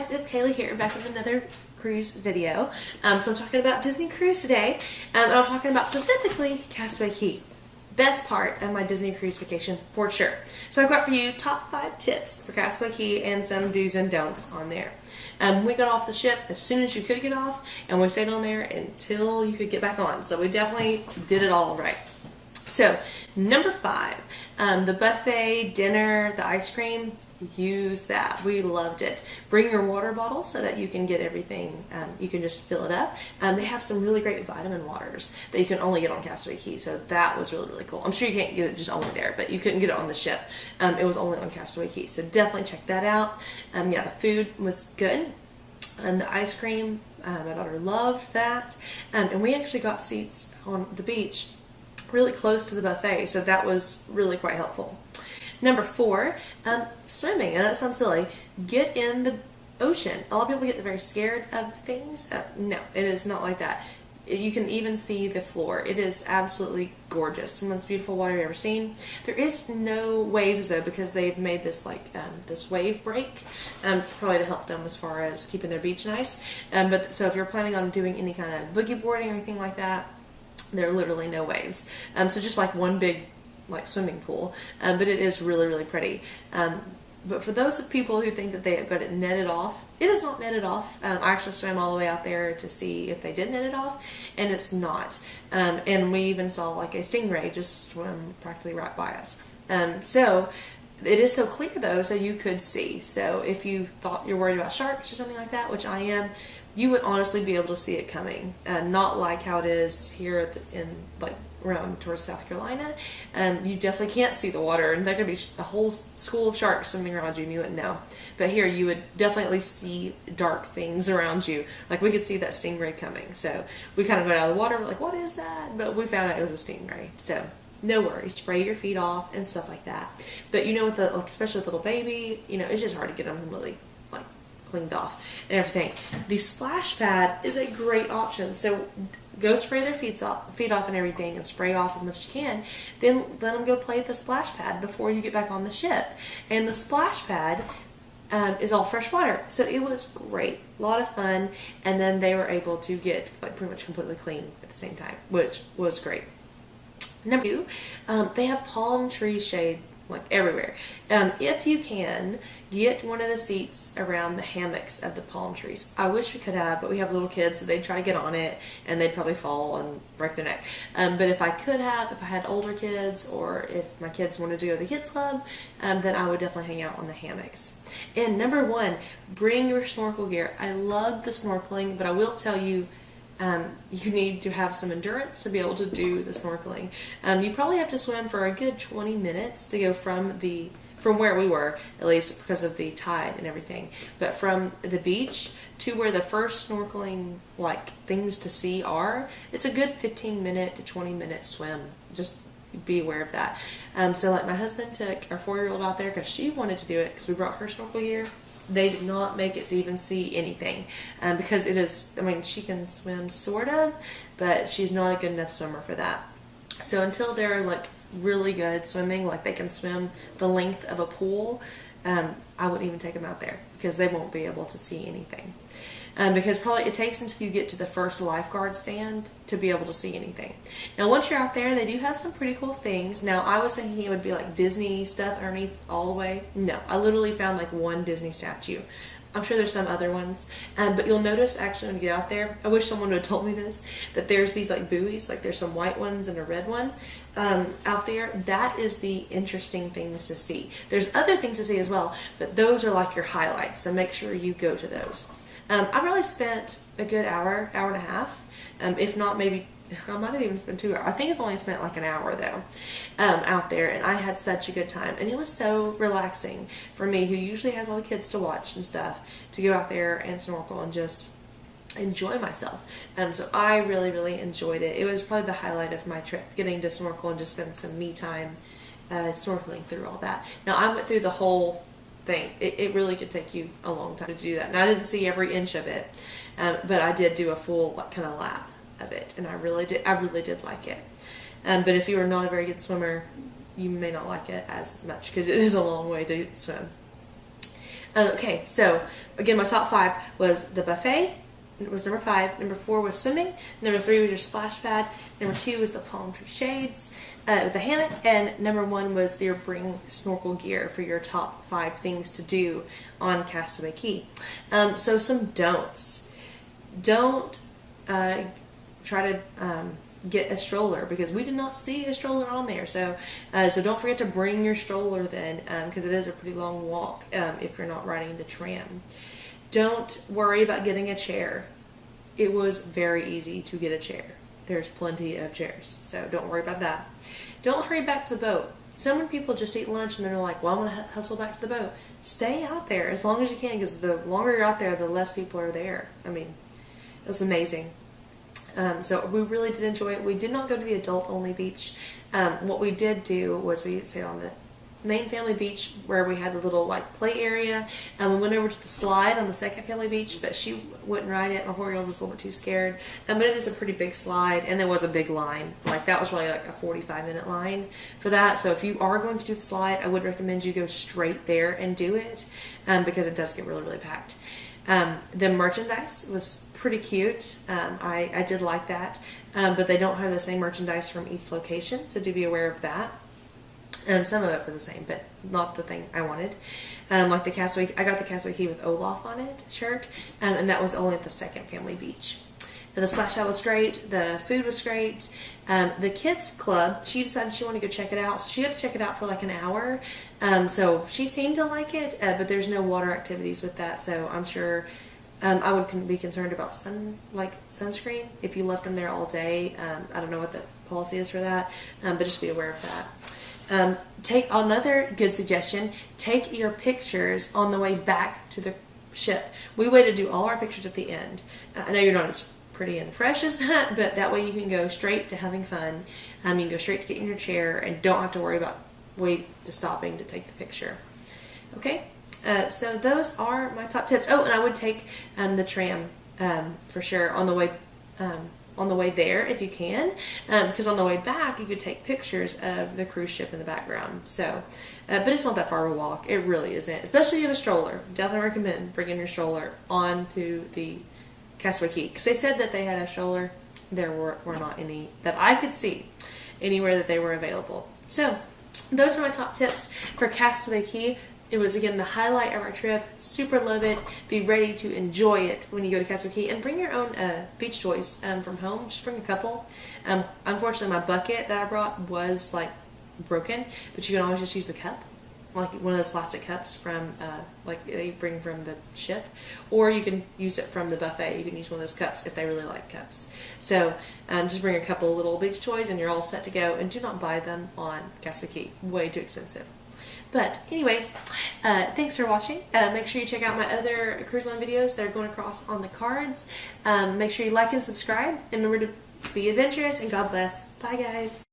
guys, it's Kayla here, back with another cruise video. So I'm talking about Disney Cruise today, and I'm talking about specifically Castaway Cay. Best part of my Disney Cruise vacation, for sure. So I've got for you top 5 tips for Castaway Cay and some do's and don'ts on there. We got off the ship as soon as you could get off, and we stayed on there until you could get back on. So we definitely did it all right. So, number 5, the buffet dinner, the ice cream, use that. We loved it. Bring your water bottle so that you can get everything, you can just fill it up. They have some really great vitamin waters that you can only get on Castaway Cay, so that was really, really cool. I'm sure you can't get it just only there, but you couldn't get it on the ship. It was only on Castaway Cay, so definitely check that out. Yeah, the food was good. The ice cream, my daughter loved that. And we actually got seats on the beach really close to the buffet, so that was really quite helpful. Number 4, swimming. And that sounds silly. Get in the ocean. A lot of people get very scared of things. No, it is not like that. You can even see the floor. It is absolutely gorgeous. Some of the most beautiful water you've ever seen. There is no waves though, because they've made this like this wave break, probably to help them as far as keeping their beach nice. But so if you're planning on doing any kind of boogie boarding or anything like that, there are literally no waves. So just like one big like swimming pool, but it is really, really pretty. But for those people who think that they have got it netted off, it is not netted off. I actually swam all the way out there to see if they did net it off, and it's not. And we even saw like a stingray just swim practically right by us. So it is so clear though, so you could see. So if you thought you're worried about sharks or something like that, which I am, you would honestly be able to see it coming. Not like how it is here in like around towards South Carolina. You definitely can't see the water, and there could be a whole school of sharks swimming around you and you wouldn't know. But here you would definitely see dark things around you. Like we could see that stingray coming. So we kind of got out of the water, we're like, what is that? But we found out it was a stingray. So no worries, spray your feet off and stuff like that. But you know, with the, like, especially with little baby, you know, it's just hard to get them really like cleaned off and everything. The splash pad is a great option. So go spray their feet off and everything, and spray off as much as you can. Then let them go play at the splash pad before you get back on the ship. And the splash pad is all fresh water, so it was great, a lot of fun. And then they were able to get like pretty much completely clean at the same time, which was great. Number 2, they have palm tree shade like everywhere. If you can, get one of the seats around the hammocks of the palm trees. I wish we could have, but we have little kids, so they'd try to get on it and they'd probably fall and break their neck. But if I could have, if I had older kids, or if my kids wanted to go to the kids club, then I would definitely hang out on the hammocks. And number 1, bring your snorkel gear. I love the snorkeling, but I will tell you, you need to have some endurance to be able to do the snorkeling. You probably have to swim for a good 20 minutes to go from where we were, at least because of the tide and everything, but from the beach to where the first snorkeling like things to see are, it's a good 15-minute to 20-minute swim. Just be aware of that. So like my husband took our 4-year-old out there because she wanted to do it, because we brought her snorkel gear. They did not make it to even see anything, because it is, I mean, she can swim sort of, but she's not a good enough swimmer for that. So until they're like really good swimming, like they can swim the length of a pool, I wouldn't even take them out there, because they won't be able to see anything. Because probably it takes until you get to the first lifeguard stand to be able to see anything. Now once you're out there, they do have some pretty cool things. Now I was thinking it would be like Disney stuff underneath all the way. No, I literally found like one Disney statue. I'm sure there's some other ones, but you'll notice actually when you get out there, I wish someone would have told me this, that there's these like buoys, like there's some white ones and a red one out there. That is the interesting things to see. There's other things to see as well, but those are like your highlights, so make sure you go to those. I probably spent a good hour and a half, if not maybe, I might have even spent 2 hours. I think it's only spent like an hour though, out there, and I had such a good time, and it was so relaxing for me, who usually has all the kids to watch and stuff, to go out there and snorkel and just enjoy myself. So I really, really enjoyed it. It was probably the highlight of my trip, getting to snorkel and just spend some me time snorkeling through all that. Now I went through the whole thing. It really could take you a long time to do that. And I didn't see every inch of it, but I did do a full like, kind of lap of it, and I really did like it. But if you are not a very good swimmer, you may not like it as much, because it is a long way to swim. Okay, so again, my top 5 was the buffet. It was number 5. Number 4 was swimming. Number 3 was your splash pad. Number 2 was the palm tree shades with the hammock. And number 1 was your bring snorkel gear for your top 5 things to do on Castaway Cay. So some don'ts. Don't try to get a stroller, because we did not see a stroller on there. So don't forget to bring your stroller then, because it is a pretty long walk if you're not riding the tram. Don't worry about getting a chair. It was very easy to get a chair. There's plenty of chairs, so don't worry about that. Don't hurry back to the boat. So many people just eat lunch and they're like, well, I'm going to hustle back to the boat. Stay out there as long as you can, because the longer you're out there, the less people are there. I mean, it was amazing. So we really did enjoy it. We did not go to the adult-only beach. What we did do was we stayed on the main family beach where we had a little like play area, and we went over to the slide on the second family beach, but she wouldn't ride it. My 4-year-old was a little bit too scared. But it is a pretty big slide, and there was a big line. Like that was probably like a 45-minute line for that. So if you are going to do the slide, I would recommend you go straight there and do it, because it does get really, really packed. The merchandise was pretty cute. I did like that, but they don't have the same merchandise from each location, so do be aware of that. Some of it was the same, but not the thing I wanted. Like the Castaway, I got the Castaway Cay with Olaf on it shirt, and that was only at the second family beach. And the splash pad was great. The food was great. The kids club, she decided she wanted to go check it out, so she had to check it out for like an hour. So she seemed to like it, but there's no water activities with that, so I'm sure I would be concerned about sunscreen if you left them there all day. I don't know what the policy is for that, but just be aware of that. Take another good suggestion, take your pictures on the way back to the ship. We waited to do all our pictures at the end. I know you're not as pretty and fresh as that, but that way you can go straight to having fun. You can go straight to getting your chair and don't have to worry about stopping to take the picture. Okay, so those are my top tips. Oh, and I would take the tram for sure on the way there if you can, because on the way back you could take pictures of the cruise ship in the background. So, but it's not that far of a walk. It really isn't, especially if you have a stroller. Definitely recommend bringing your stroller onto the Castaway Cay, because they said that they had a stroller. There were not any that I could see anywhere that they were available. So those are my top tips for Castaway Cay. It was, again, the highlight of our trip. Super love it. Be ready to enjoy it when you go to Castaway Cay. And bring your own beach toys from home. Just bring a couple. Unfortunately, my bucket that I brought was, like, broken. But you can always just use the cup. Like one of those plastic cups from, like, they bring from the ship. Or you can use it from the buffet. You can use one of those cups if they really like cups. So just bring a couple little beach toys and you're all set to go. And do not buy them on Castaway Cay. Way too expensive. But anyways, thanks for watching. Make sure you check out my other cruise line videos that are going across on the cards. Make sure you like and subscribe. And remember to be adventurous, and God bless. Bye, guys.